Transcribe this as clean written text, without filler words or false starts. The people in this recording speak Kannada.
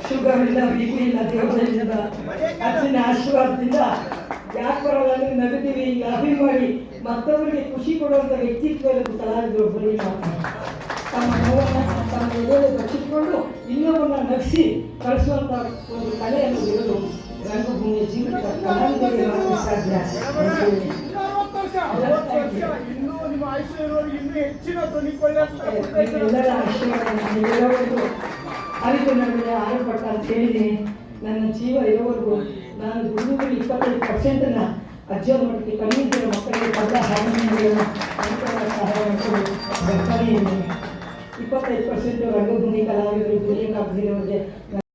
ಶುಗರ್ ಇಲ್ಲ, ಬಿಪಿ ಇಲ್ಲ, ದೇವರಿಂದ ಅಜ್ಜನ ಆಶೀರ್ವಾದದಿಂದ ಯಾಕೆ ಬರೋಲ್ಲ ಅಂದ್ರೆ ನಗತೀವಿ, ಈಗ ಅಭಿ ಮಾಡಿ ಮತ್ತೊಬ್ಬರಿಗೆ ಖುಷಿ ಕೊಡುವಂಥ ವ್ಯಕ್ತಿತ್ವ ಕಲಾವಿದರು ಬರೀ ತಮ್ಮ ನೋವನ್ನು ತಮ್ಮ ಎದೆಯಲ್ಲಿ ಬಚ್ಚಿಟ್ಕೊಂಡು ಇನ್ನೊಬ್ಬರನ್ನ ನಗಿಸಿ ಕಳಿಸುವಂಥ ಒಂದು ಕಲೆಯನ್ನು ಇರೋದು ರಂಗಭೂಮಿಯ ಜೀವಿತ ಕಲಾವಿದರಿಗೆ ಮಾತ್ರ ಸಾಧ್ಯ. ಎಲ್ಲರ ಆಶೀರ್ವಾದ ಅರಿತು ನಡುವೆ ಆರಂಭಟ್ಟ ಅಂತ ಹೇಳಿದ್ದೀನಿ. ನನ್ನ ಜೀವ ಇರೋವರೆಗೂ ನಾನು ದುಡಿದು 25% ಅಜ್ಜಿಯವ್ರ ಮಟ್ಟಿಗೆ ಕಲಿಯುತ್ತಿರೋ ಮಕ್ಕಳಿಗೆ ಕನ್ನಡ ಹಾಡಿನ ಸಹಾಯ ಮಾಡಿಕೊಂಡು ಬರ್ತಾನೆ ಇದ್ದೀನಿ. 25% ರಂಗಭೂಮಿ ಕಲಾವಿದರು ದುಡಿಯೋಕ್ಕಾಗದಿರೋರಿಗೆ